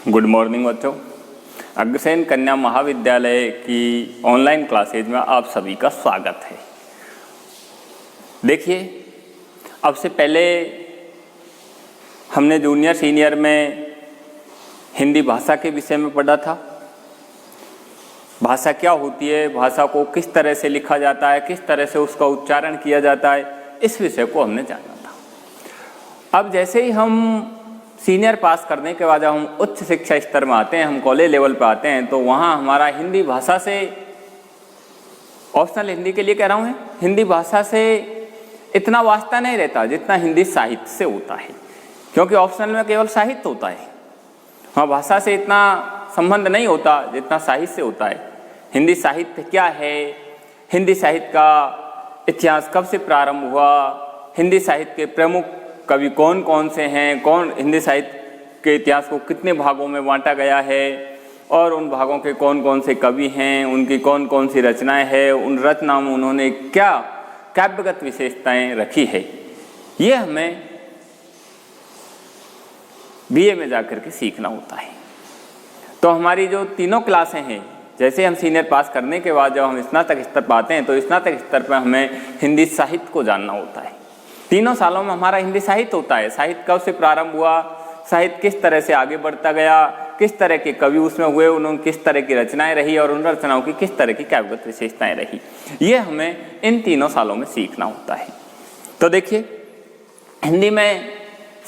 Good morning बच्चों। अग्रसेन कन्या महाविद्यालय की ऑनलाइन क्लासेज में आप सभी का स्वागत है। देखिए, अब से पहले हमने जूनियर सीनियर में हिंदी भाषा के विषय में पढ़ा था। भाषा क्या होती है, भाषा को किस तरह से लिखा जाता है, किस तरह से उसका उच्चारण किया जाता है, इस विषय को हमने जाना था। अब जैसे ही हम सीनियर पास करने के बाद जब हम उच्च शिक्षा स्तर में आते हैं, हम कॉलेज लेवल पर आते हैं, तो वहाँ हमारा हिंदी भाषा से, ऑप्शनल हिंदी के लिए कह रहा हूँ, हिंदी भाषा से इतना वास्ता नहीं रहता जितना हिंदी साहित्य से होता है, क्योंकि ऑप्शनल में केवल साहित्य होता है। हाँ, भाषा से इतना संबंध नहीं होता जितना साहित्य से होता है। हिंदी साहित्य क्या है, हिंदी साहित्य का इतिहास कब से प्रारंभ हुआ, हिंदी साहित्य के प्रमुख कवि कौन कौन से हैं, कौन हिंदी साहित्य के इतिहास को कितने भागों में बांटा गया है, और उन भागों के कौन कौन से कवि हैं, उनकी कौन कौन सी रचनाएं हैं, उन रचनाओं में उन्होंने क्या काव्यगत विशेषताएं रखी है, ये हमें बीए में जाकर के सीखना होता है। तो हमारी जो तीनों क्लासें हैं, जैसे हम सीनियर पास करने के बाद जब हम स्नातक स्तर पर आते हैं, तो स्नातक स्तर पर हमें हिंदी साहित्य को जानना होता है। तीनों सालों में हमारा हिंदी साहित्य होता है। साहित्य कब से प्रारंभ हुआ, साहित्य किस तरह से आगे बढ़ता गया, किस तरह के कवि उसमें हुए, उन्होंने किस तरह की रचनाएं रही, और उन रचनाओं की किस तरह की काव्यगत विशेषताएं रही, ये हमें इन तीनों सालों में सीखना होता है। तो देखिए, हिंदी में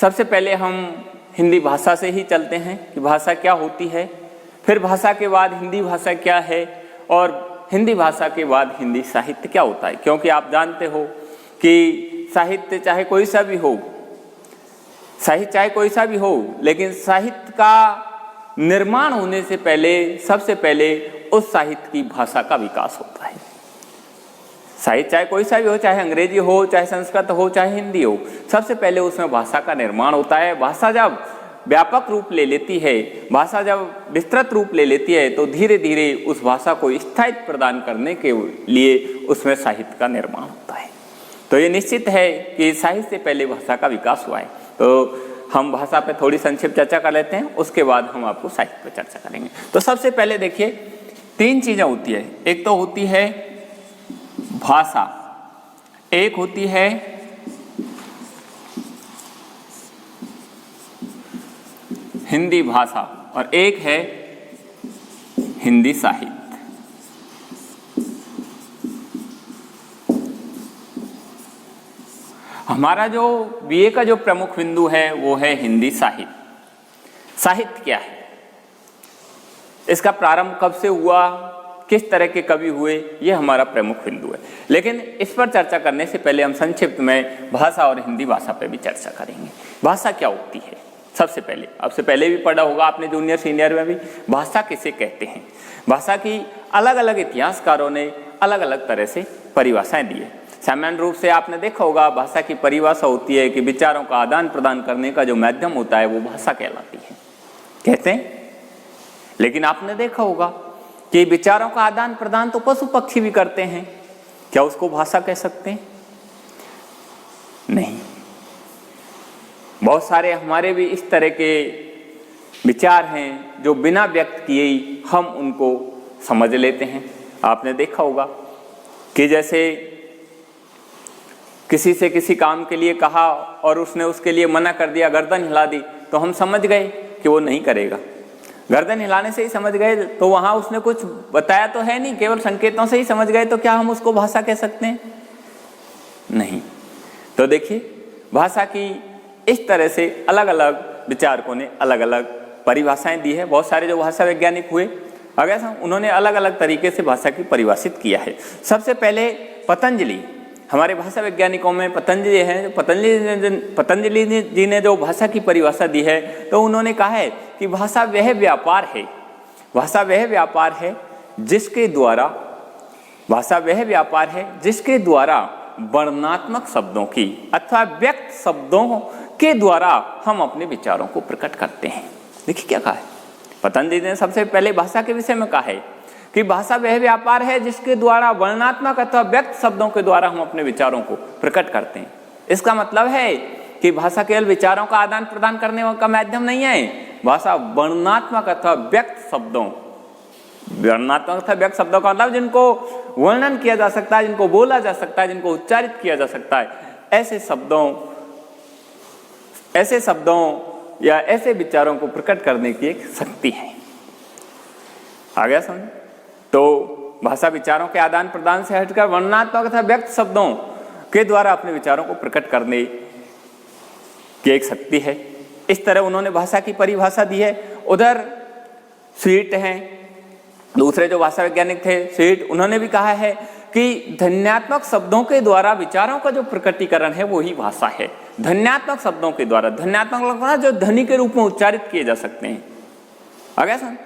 सबसे पहले हम हिंदी भाषा से ही चलते हैं कि भाषा क्या होती है, फिर भाषा के बाद हिंदी भाषा क्या है, और हिंदी भाषा के बाद हिंदी साहित्य क्या होता है। क्योंकि आप जानते हो कि साहित्य चाहे कोई सा भी हो, साहित्य चाहे कोई सा भी हो, लेकिन साहित्य का निर्माण होने से पहले सबसे पहले उस साहित्य की भाषा का विकास होता है। साहित्य चाहे कोई सा भी हो, चाहे अंग्रेजी हो, चाहे संस्कृत हो, चाहे हिंदी हो, सबसे पहले उसमें भाषा का निर्माण होता है। भाषा जब व्यापक रूप ले लेती है, भाषा जब विस्तृत रूप ले लेती है, तो धीरे धीरे उस भाषा को स्थायित्व प्रदान करने के लिए उसमें साहित्य का निर्माण होता है। तो ये निश्चित है कि साहित्य से पहले भाषा का विकास हुआ है। तो हम भाषा पे थोड़ी संक्षिप्त चर्चा कर लेते हैं, उसके बाद हम आपको साहित्य पर चर्चा करेंगे। तो सबसे पहले देखिए, तीन चीज़ें होती है। एक तो होती है भाषा, एक होती है हिंदी भाषा, और एक है हिंदी साहित्य। हमारा जो बीए का जो प्रमुख बिंदु है वो है हिंदी साहित्य। साहित्य क्या है, इसका प्रारंभ कब से हुआ, किस तरह के कवि हुए, ये हमारा प्रमुख बिंदु है। लेकिन इस पर चर्चा करने से पहले हम संक्षिप्त में भाषा और हिंदी भाषा पर भी चर्चा करेंगे। भाषा क्या होती है, सबसे पहले, अब से पहले भी पढ़ा होगा आपने जूनियर सीनियर में भी, भाषा किसे कहते हैं। भाषा की अलग अलग इतिहासकारों ने अलग अलग तरह से परिभाषाएं दी है। सामान्य रूप से आपने देखा होगा, भाषा की परिभाषा होती है कि विचारों का आदान प्रदान करने का जो माध्यम होता है वो भाषा कहलाती है, कहते हैं। लेकिन आपने देखा होगा कि विचारों का आदान प्रदान तो पशु पक्षी भी करते हैं, क्या उसको भाषा कह सकते हैं? नहीं। बहुत सारे हमारे भी इस तरह के विचार हैं जो बिना व्यक्त किए ही हम उनको समझ लेते हैं। आपने देखा होगा कि जैसे किसी से किसी काम के लिए कहा और उसने उसके लिए मना कर दिया, गर्दन हिला दी, तो हम समझ गए कि वो नहीं करेगा। गर्दन हिलाने से ही समझ गए, तो वहाँ उसने कुछ बताया तो है नहीं, केवल संकेतों से ही समझ गए, तो क्या हम उसको भाषा कह सकते हैं? नहीं। तो देखिए, भाषा की इस तरह से अलग अलग विचारकों ने अलग अलग परिभाषाएं दी है। बहुत सारे जो भाषा वैज्ञानिक हुए, अगर उन्होंने अलग अलग तरीके से भाषा की परिभाषित किया है। सबसे पहले पतंजलि, हमारे भाषा वैज्ञानिकों में पतंजलि हैं। पतंजलि जी ने जो भाषा की परिभाषा दी है, तो उन्होंने कहा है कि भाषा वह व्यापार है, भाषा वह व्यापार है जिसके द्वारा, भाषा वह व्यापार है जिसके द्वारा वर्णनात्मक शब्दों की अथवा व्यक्त शब्दों के द्वारा हम अपने विचारों को प्रकट करते हैं। देखिए क्या कहा है पतंजलि ने। सबसे पहले भाषा के विषय में कहा है कि भाषा वह व्यापार है जिसके द्वारा वर्णनात्मक अथवा व्यक्त शब्दों के द्वारा हम अपने विचारों को प्रकट करते हैं। इसका मतलब है कि भाषा केवल विचारों का आदान प्रदान करने का माध्यम नहीं है। भाषा वर्णनात्मक अथवा व्यक्त शब्दों, वर्णनात्मक अथवा व्यक्त शब्दों का मतलब जिनको वर्णन किया जा सकता है, जिनको बोला जा सकता है, जिनको उच्चारित किया जा सकता है, ऐसे शब्दों या ऐसे विचारों को प्रकट करने की एक शक्ति है। आ गया समझ? तो भाषा विचारों के आदान प्रदान से हटकर वर्णनात्मक तथा व्यक्त शब्दों के द्वारा अपने विचारों को प्रकट करने की एक शक्ति है। इस तरह उन्होंने भाषा की परिभाषा दी है। उधर स्वीट हैं, दूसरे जो भाषा वैज्ञानिक थे स्वीट, उन्होंने भी कहा है कि ध्वन्यात्मक शब्दों के द्वारा विचारों का जो प्रकटीकरण है वही भाषा है। ध्वन्यात्मक शब्दों के द्वारा, ध्वन्यात्मक मतलब जो ध्वनि के रूप में उच्चारित किए जा सकते हैं, आ गया समझ?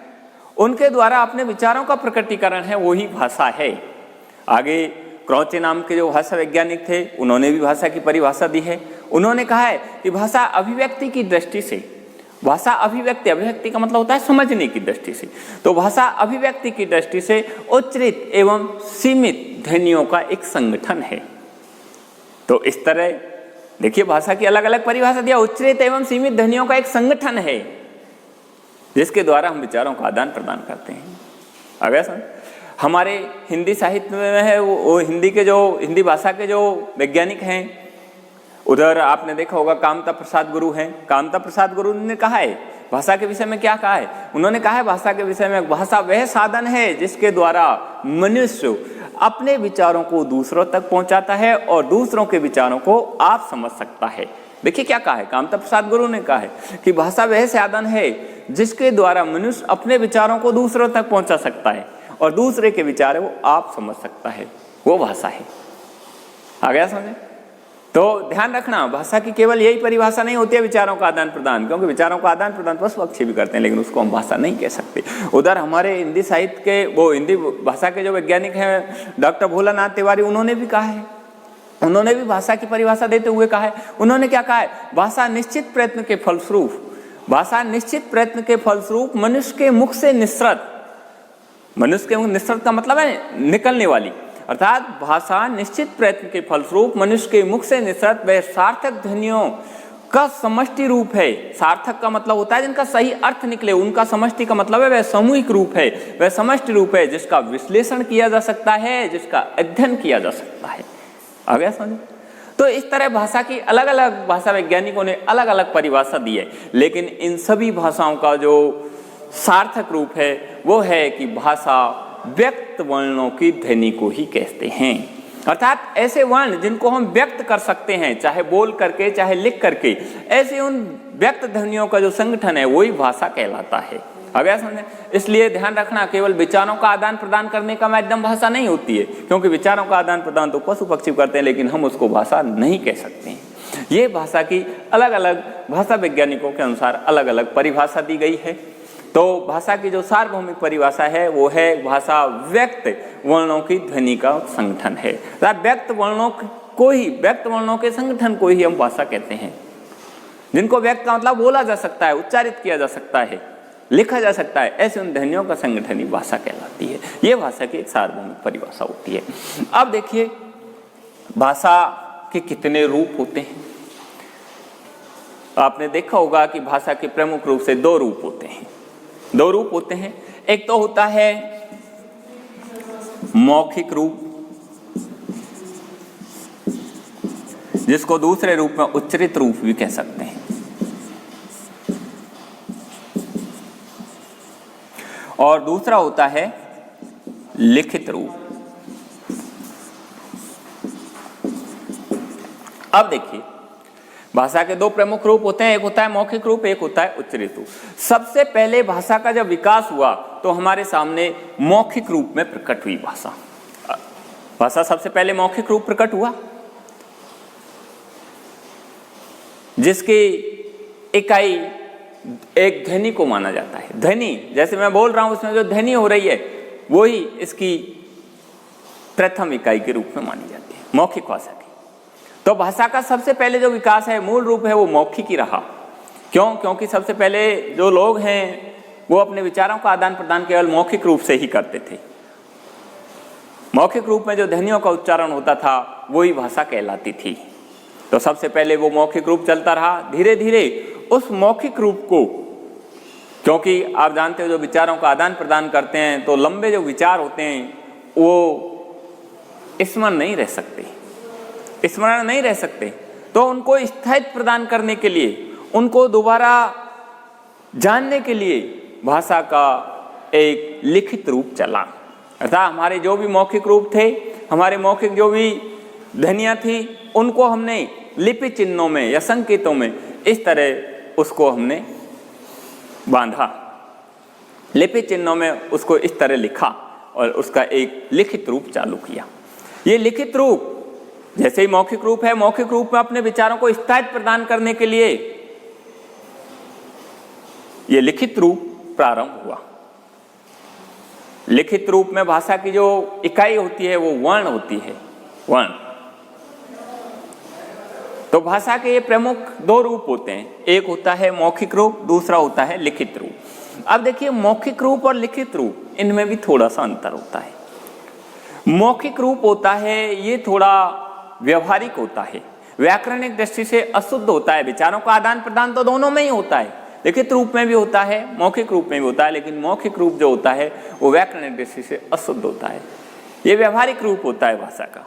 उनके द्वारा अपने विचारों का प्रकटीकरण है वही भाषा है। आगे क्रौचे नाम के जो भाषा वैज्ञानिक थे उन्होंने भी भाषा की परिभाषा दी है। उन्होंने कहा है कि भाषा अभिव्यक्ति की दृष्टि से, भाषा अभिव्यक्ति, अभिव्यक्ति का मतलब होता है समझने की दृष्टि से, तो भाषा अभिव्यक्ति की दृष्टि से उच्चरित एवं सीमित ध्वनियों का एक संगठन है। तो इस तरह देखिए भाषा की अलग अलग परिभाषा दिया। उच्चरित एवं सीमित ध्वनियों का एक संगठन है जिसके द्वारा हम विचारों का आदान प्रदान करते हैं। आ गया समझ? हमारे हिंदी साहित्य में है वो हिंदी भाषा के जो वैज्ञानिक हैं, उधर आपने देखा होगा कामता प्रसाद गुरु हैं। कामता प्रसाद गुरु ने कहा है भाषा के विषय में, क्या कहा है उन्होंने? कहा है भाषा के विषय में, भाषा वह साधन है जिसके द्वारा मनुष्य अपने विचारों को दूसरों तक पहुंचाता है और दूसरों के विचारों को आप समझ सकता है। देखिए क्या कहा है कामता प्रसाद गुरु ने, कहा है कि भाषा वह साधन है जिसके द्वारा मनुष्य अपने विचारों को दूसरों तक पहुंचा सकता है और दूसरे के विचार वो आप समझ सकता है, वो भाषा है। आ गया समझे? तो ध्यान रखना, भाषा की केवल यही परिभाषा नहीं होती है विचारों का आदान प्रदान, क्योंकि विचारों का आदान प्रदान पशु पक्षी भी करते हैं, लेकिन उसको हम भाषा नहीं कह सकते। उधर हमारे हिंदी साहित्य के वो हिंदी भाषा के जो वैज्ञानिक हैं डॉक्टर भोलानाथ तिवारी, उन्होंने भी कहा है, उन्होंने भी भाषा की परिभाषा देते हुए कहा है। उन्होंने क्या कहा है? भाषा निश्चित प्रयत्न के फलस्वरूप, भाषा निश्चित प्रयत्न के फलस्वरूप मनुष्य के मुख से निसृत, मनुष्य के मुख निसृत का मतलब है निकलने वाली, अर्थात भाषा निश्चित प्रयत्न के फलस्वरूप मनुष्य के मुख से निसृत वह सार्थक ध्वनियों का समष्टि रूप है। सार्थक का मतलब होता है जिनका सही अर्थ निकले, उनका समष्टि का मतलब है वह सामूहिक रूप है, वह समष्टि रूप है जिसका विश्लेषण किया जा सकता है, जिसका अध्ययन किया जा सकता है। आ गया समझ? तो इस तरह भाषा की अलग अलग भाषा वैज्ञानिकों ने अलग अलग परिभाषा दी है, लेकिन इन सभी भाषाओं का जो सार्थक रूप है वो है कि भाषा व्यक्त वर्णों की ध्वनि को ही कहते हैं, अर्थात ऐसे वर्ण जिनको हम व्यक्त कर सकते हैं, चाहे बोल करके चाहे लिख करके, ऐसे उन व्यक्त ध्वनियों का जो संगठन है वही भाषा कहलाता है। आ गया समझे? इसलिए ध्यान रखना, केवल विचारों का आदान प्रदान करने का माध्यम भाषा नहीं होती है, क्योंकि विचारों का आदान प्रदान तो पशु पक्षी करते हैं, लेकिन हम उसको भाषा नहीं कह सकते हैं। ये भाषा की अलग अलग भाषा वैज्ञानिकों के अनुसार अलग अलग परिभाषा दी गई है। तो भाषा की जो सार्वभौमिक परिभाषा है वो है भाषा व्यक्त वर्णों की ध्वनि का संगठन है। व्यक्त वर्णों के संगठन को ही हम भाषा कहते हैं, जिनको व्यक्त का मतलब बोला जा सकता है, उच्चारित किया जा सकता है, लिखा जा सकता है, ऐसे उन ध्वनियों का संगठन ही भाषा कहलाती है। ये भाषा की एक सार्वभौमिक परिभाषा होती है। अब देखिए भाषा के कितने रूप होते हैं। आपने देखा होगा कि भाषा के प्रमुख रूप से दो रूप होते हैं। दो रूप होते हैं, एक तो होता है मौखिक रूप, जिसको दूसरे रूप में उच्चरित रूप भी कह सकते हैं, और दूसरा होता है लिखित रूप। अब देखिए भाषा के दो प्रमुख रूप होते हैं, एक होता है मौखिक रूप, एक होता है उच्चरित रूप। सबसे पहले भाषा का जब विकास हुआ तो हमारे सामने मौखिक रूप में प्रकट हुई भाषा। भाषा सबसे पहले मौखिक रूप प्रकट हुआ, जिसकी इकाई एक ध्वनि को माना जाता है। ध्वनि जैसे मैं बोल रहा हूं, उसमें जो ध्वनि हो रही है वही इसकी प्रथम इकाई के रूप में मानी जाती है, मौखिक भाषा की। तो भाषा का सबसे पहले जो विकास है, मूल रूप है, वो मौखिक ही रहा। क्यों? क्योंकि सबसे पहले जो लोग हैं वो अपने विचारों का आदान प्रदान केवल मौखिक रूप से ही करते थे। मौखिक रूप में जो ध्वनियों का उच्चारण होता था वही भाषा कहलाती थी। तो सबसे पहले वो मौखिक रूप चलता रहा, धीरे धीरे उस मौखिक रूप को, क्योंकि आप जानते हो जो विचारों का आदान प्रदान करते हैं तो लंबे जो विचार होते हैं वो स्मरण नहीं रह सकते, तो उनको स्थायित्व प्रदान करने के लिए, उनको दोबारा जानने के लिए भाषा का एक लिखित रूप चला। अर्थात हमारे जो भी मौखिक रूप थे, हमारे मौखिक जो भी ध्वनियाँ थी, उनको हमने लिपि चिन्हों में या संकेतों में इस तरह उसको हमने बांधा, लिपि चिन्हों में उसको इस तरह लिखा और उसका एक लिखित रूप चालू किया। ये लिखित रूप जैसे ही मौखिक रूप है, मौखिक रूप में अपने विचारों को स्थायित्व प्रदान करने के लिए ये लिखित रूप प्रारंभ हुआ। लिखित रूप में भाषा की जो इकाई होती है वो वर्ण होती है, वर्ण। तो भाषा के ये प्रमुख दो रूप होते हैं, एक होता है मौखिक रूप, दूसरा होता है लिखित रूप। अब देखिए मौखिक रूप और लिखित रूप, इनमें भी थोड़ा सा अंतर होता है। मौखिक रूप होता है ये थोड़ा व्यवहारिक होता है, व्याकरणिक दृष्टि से अशुद्ध होता है, विचारों का आदान प्रदान तो दोनों में ही होता है, लिखित रूप में भी होता है, मौखिक रूप में भी होता है, लेकिन मौखिक रूप जो होता है वो व्याकरणिक दृष्टि से अशुद्ध होता है। ये व्यवहारिक रूप होता है भाषा का।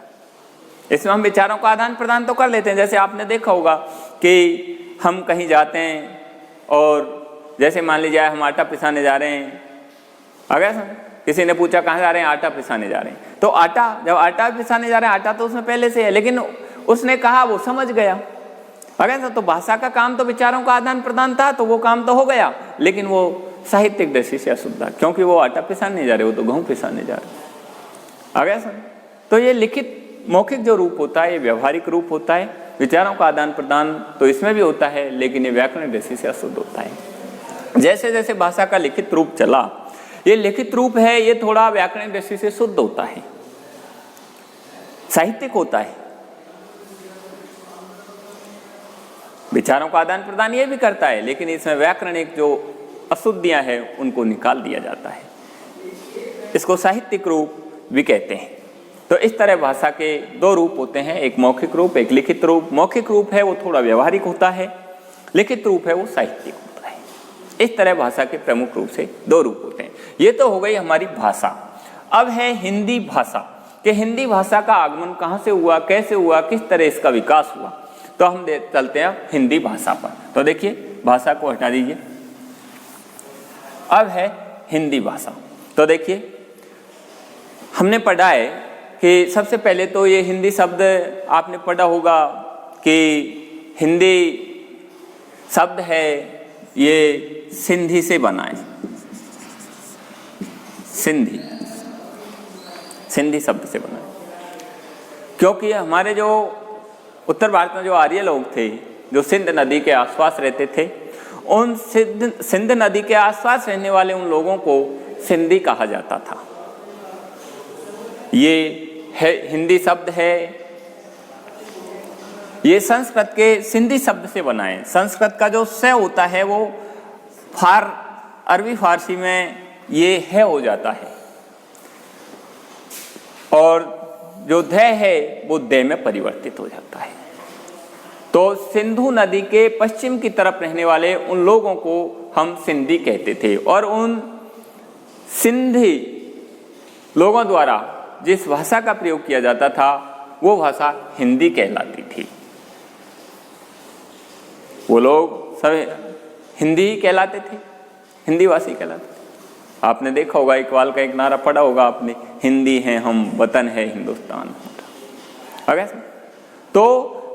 इसमें हम विचारों का आदान प्रदान तो कर लेते हैं, जैसे आपने देखा होगा कि हम कहीं जाते हैं और जैसे मान लीजिए हम आटा पिसाने जा रहे हैं, अगर किसी ने पूछा कहाँ जा रहे हैं, आटा पिसाने जा रहे हैं, तो आटा, जब आटा पिसाने जा रहे हैं, आटा तो उसमें पहले से है, लेकिन उसने कहा, वो समझ गया। अगर तो भाषा का काम तो विचारों का आदान प्रदान था, तो वो काम तो हो गया, लेकिन वो साहित्यिक दृष्टि से अशुद्ध था, क्योंकि वो आटा पिसाने जा रहे, वो तो गेहूं पिसाने जा रहे। अगर तो ये लिखित मौखिक जो रूप होता है ये व्यवहारिक रूप होता है, विचारों का आदान प्रदान तो इसमें भी होता है, लेकिन ये व्याकरण दृष्टि से अशुद्ध होता है। जैसे जैसे भाषा का लिखित रूप चला, ये लिखित रूप है ये थोड़ा व्याकरण दृष्टि से शुद्ध होता है, साहित्यिक होता है, विचारों का आदान प्रदान ये भी करता है, लेकिन इसमें व्याकरणिक जो अशुद्धियां हैं उनको निकाल दिया जाता है, इसको साहित्यिक रूप भी कहते हैं। तो इस तरह भाषा के दो रूप होते हैं, एक मौखिक रूप, एक लिखित रूप। मौखिक रूप है वो थोड़ा व्यवहारिक होता है, लिखित रूप है वो साहित्यिक होता है। इस तरह भाषा के प्रमुख रूप से दो रूप होते हैं। ये तो हो गई हमारी भाषा। अब है हिंदी भाषा, कि हिंदी भाषा का आगमन कहाँ से हुआ, कैसे हुआ, किस तरह इसका विकास हुआ। तो हम चलते हैं हिंदी भाषा पर। तो देखिए भाषा को हटा दीजिए, अब है हिंदी भाषा। तो देखिए हमने पढ़ा है कि सबसे पहले तो ये हिंदी शब्द आपने पढ़ा होगा कि हिंदी शब्द है ये सिंधी से बना है, सिंधी शब्द से बना है, क्योंकि हमारे जो उत्तर भारत में जो आर्य लोग थे, जो सिंध नदी के आसपास रहते थे, उन सिंध नदी के आसपास रहने वाले उन लोगों को सिंधी कहा जाता था। ये है हिंदी शब्द है, ये संस्कृत के सिंधी शब्द से बना है। संस्कृत का जो स होता है वो अरबी फारसी में ये है हो जाता है, और जो ध है वो दे में परिवर्तित हो जाता है। तो सिंधु नदी के पश्चिम की तरफ रहने वाले उन लोगों को हम सिंधी कहते थे, और उन सिंधी लोगों द्वारा जिस भाषा का प्रयोग किया जाता था वो भाषा हिंदी कहलाती थी। वो लोग सब हिंदी ही कहलाते थे, हिंदी भाषी कहलाते थे। आपने देखा होगा, इकबाल का एक नारा पढ़ा होगा आपने, हिंदी है हम, वतन है हिंदुस्तान। तो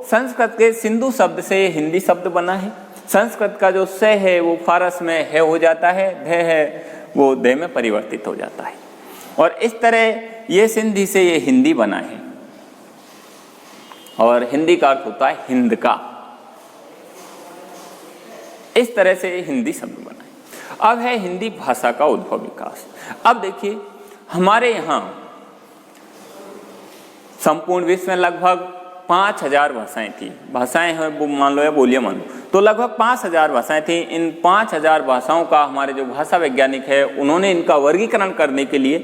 संस्कृत के सिंधु शब्द से हिंदी शब्द बना है। संस्कृत का जो स है वो फारस में है हो जाता है, ध है वो दे में परिवर्तित हो जाता है, और इस तरह ये सिंधी से ये हिंदी बना है। और हिंदी का अर्थ होता है हिंद का। इस तरह से हिंदी शब्द बना है। अब है हिंदी भाषा का उद्भव विकास। अब देखिए हमारे यहाँ संपूर्ण विश्व में लगभग 5000 भाषाएं थी। भाषाएं हैं मान लो या बोलियां मान लो, तो लगभग 5000 भाषाएं थी। इन 5000 भाषाओं का हमारे जो भाषा वैज्ञानिक है उन्होंने इनका वर्गीकरण करने के लिए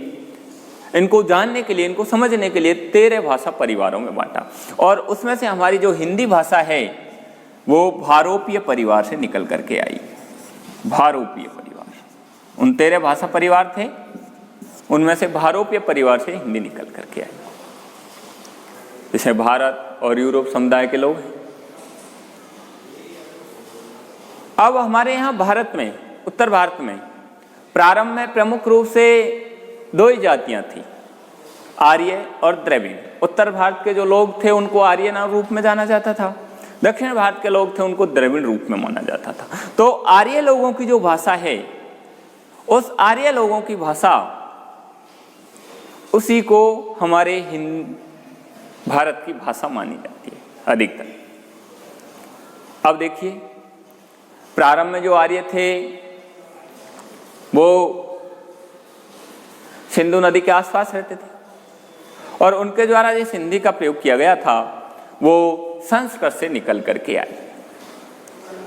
इनको जानने के लिए, इनको समझने के लिए 13 भाषा परिवारों में बांटा। और उसमें से हमारी जो हिंदी भाषा है वो भारोपीय परिवार से निकल करके आई। भारोपीय परिवार, उन 13 भाषा परिवार थे, उनमें से भारोपीय परिवार से हिंदी निकल करके आई। जैसे भारत और यूरोप समुदाय के लोग हैं। अब हमारे यहाँ भारत में, उत्तर भारत में प्रारंभ में प्रमुख रूप से 2 ही जातियाँ थी, आर्य और द्रविड़। उत्तर भारत के जो लोग थे उनको आर्य नाम रूप में जाना जाता था, दक्षिण भारत के लोग थे उनको द्रविड़ रूप में माना जाता था। तो आर्य लोगों की जो भाषा है, उस आर्य लोगों की भाषा, उसी को हमारे भारत की भाषा मानी जाती है अधिकतर। अब देखिए, प्रारंभ में जो आर्य थे वो सिंधु नदी के आसपास रहते थे और उनके द्वारा जिस हिंदी का प्रयोग किया गया था वो संस्कृत से निकल करके आई।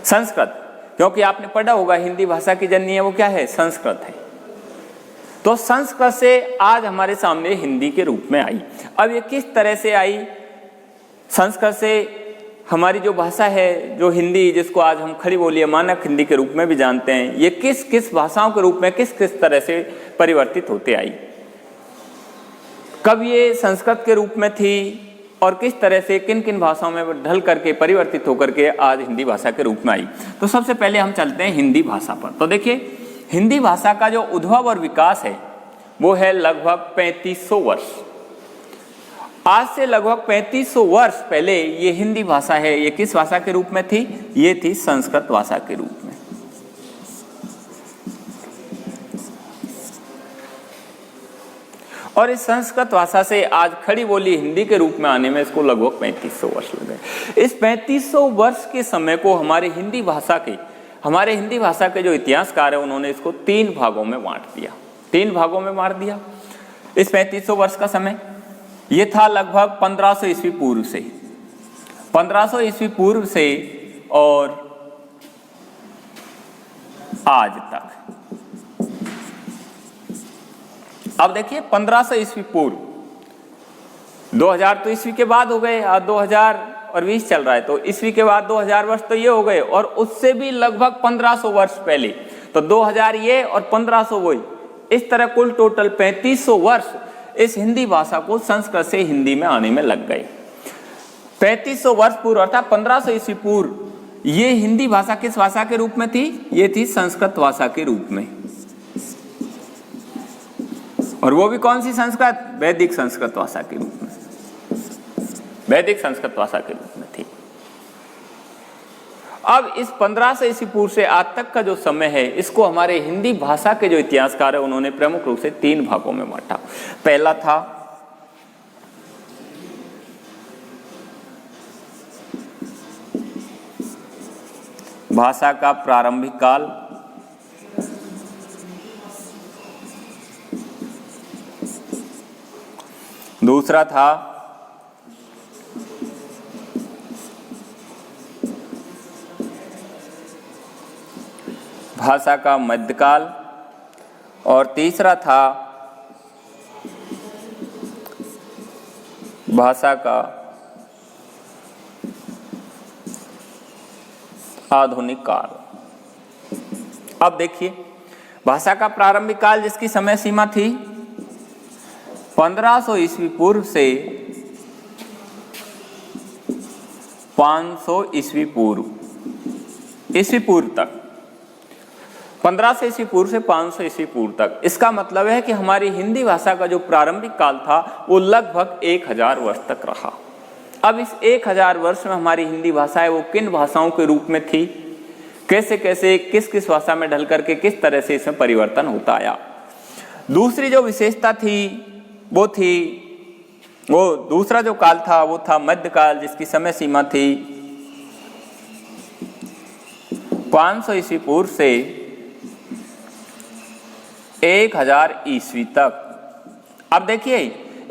संस्कृत, क्योंकि आपने पढ़ा होगा हिंदी भाषा की जननी है वो क्या है, संस्कृत है। तो संस्कृत से आज हमारे सामने हिंदी के रूप में आई। अब ये किस तरह से आई? संस्कृत से हमारी जो भाषा है, जो हिंदी, जिसको आज हम खड़ी बोली मानक हिंदी के रूप में भी जानते हैं, ये किस किस भाषाओं के रूप में किस किस तरह से परिवर्तित होते आई? कब ये संस्कृत के रूप में थी और किस तरह से किन किन भाषाओं में ढल करके परिवर्तित होकर के आज हिंदी भाषा के रूप में आई? तो सबसे पहले हम चलते हैं हिंदी भाषा पर। तो देखिए, हिंदी भाषा का जो उद्भव और विकास है वो है लगभग 3500 वर्ष। आज से लगभग 3500 वर्ष पहले ये हिंदी भाषा है, ये किस भाषा के रूप में थी? ये थी संस्कृत भाषा के रूप में। और इस संस्कृत भाषा से आज खड़ी बोली हिंदी के रूप में आने में इसको लगभग 3500 वर्ष लग गए। इस 3500 वर्ष के समय को हमारे हिंदी भाषा के जो इतिहासकार है उन्होंने इसको 3 भागों में बांट दिया। 3 भागों में बांट दिया इस 3500 वर्ष का समय। ये था लगभग 1500 ईस्वी पूर्व से, 1500 ईस्वी पूर्व से और आज तक। अब देखिए, 1500 ईस्वी पूर्व, 2000 तो ईस्वी के बाद हो गए, आज 2020 चल रहा है, तो ईस्वी के बाद 2000 वर्ष तो ये हो गए, और उससे भी लगभग 1500 वर्ष पहले, तो 2000 ये और 1500 वही, इस तरह कुल टोटल 3500 वर्ष इस हिंदी भाषा को संस्कृत से हिंदी में आने में लग गए। 3500 वर्ष पूर्व अर्थात 1500 ईस्वी पूर्व ये हिंदी भाषा किस भाषा के रूप में थी? ये थी संस्कृत भाषा के रूप में। और वो भी कौन सी संस्कृत? वैदिक संस्कृत भाषा के रूप में, वैदिक संस्कृत भाषा के रूप में थी। अब इस 1500 ईस्वी पूर्व से आज तक का जो समय है, इसको हमारे हिंदी भाषा के जो इतिहासकार है उन्होंने प्रमुख रूप से 3 भागों में बांटा। पहला था भाषा का प्रारंभिक काल, दूसरा था भाषा का मध्यकाल, और तीसरा था भाषा का आधुनिक काल। अब देखिए, भाषा का प्रारंभिक काल जिसकी समय सीमा थी 1500 ईस्वी पूर्व से 500 ईस्वी पूर्व तक, 1500 ईस्वी पूर्व से 500 ईस्वी पूर्व तक। इसका मतलब है कि हमारी हिंदी भाषा का जो प्रारंभिक काल था वो लगभग 1000 वर्ष तक रहा। अब इस 1000 वर्ष में हमारी हिंदी भाषा है वो किन भाषाओं के रूप में थी, कैसे कैसे किस किस भाषा में ढल करके किस तरह से इसमें परिवर्तन होता आया। दूसरी जो विशेषता थी वो दूसरा जो काल था वो था मध्यकाल, जिसकी समय सीमा थी 500 ईस्वी पूर्व से 1000 ईस्वी तक। अब देखिए,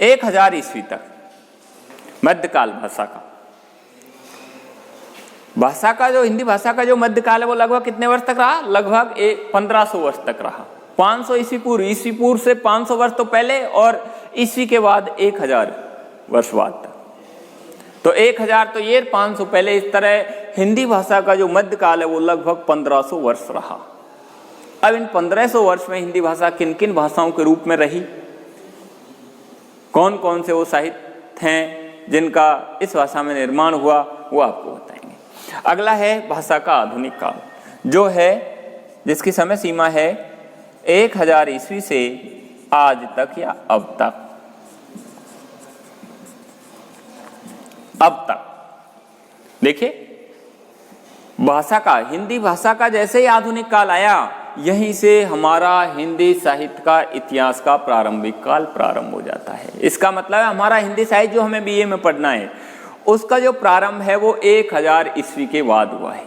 1000 ईस्वी तक मध्यकाल भाषा का जो हिंदी भाषा का जो मध्यकाल है वो लगभग कितने वर्ष तक रहा? लगभग 1500 वर्ष तक रहा। 500 ईस्वी पूर्व से 500 वर्ष तो पहले और ईस्वी के बाद 1000 वर्ष बाद तक। तो 1000 तो ये 500 पहले। इस तरह हिंदी भाषा का जो मध्यकाल है वो लगभग 1500 वर्ष रहा। अब इन 1500 वर्ष में हिंदी भाषा किन किन भाषाओं के रूप में रही, कौन कौन से वो साहित्य हैं जिनका इस भाषा में निर्माण हुआ, वो आपको बताएंगे। अगला है भाषा का आधुनिक काल, जो है जिसकी समय सीमा है 1000 ईस्वी से आज तक या अब तक। अब तक देखिए, भाषा का, हिंदी भाषा का जैसे ही आधुनिक काल आया, यहीं से हमारा हिंदी साहित्य का इतिहास का प्रारंभिक काल प्रारंभ हो जाता है। इसका मतलब है हमारा हिंदी साहित्य जो हमें बीए में पढ़ना है, उसका जो प्रारंभ है वो 1000 ईस्वी के बाद हुआ है।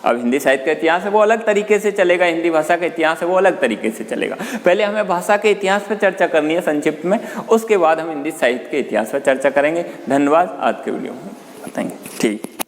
अब हिंदी साहित्य का इतिहास है वो अलग तरीके से चलेगा, हिंदी भाषा का इतिहास है वो अलग तरीके से चलेगा। पहले हमें भाषा के इतिहास पर चर्चा करनी है संक्षिप्त में, उसके बाद हम हिंदी साहित्य के इतिहास पर चर्चा करेंगे। धन्यवाद, आज के वीडियो में बताएंगे। ठीक।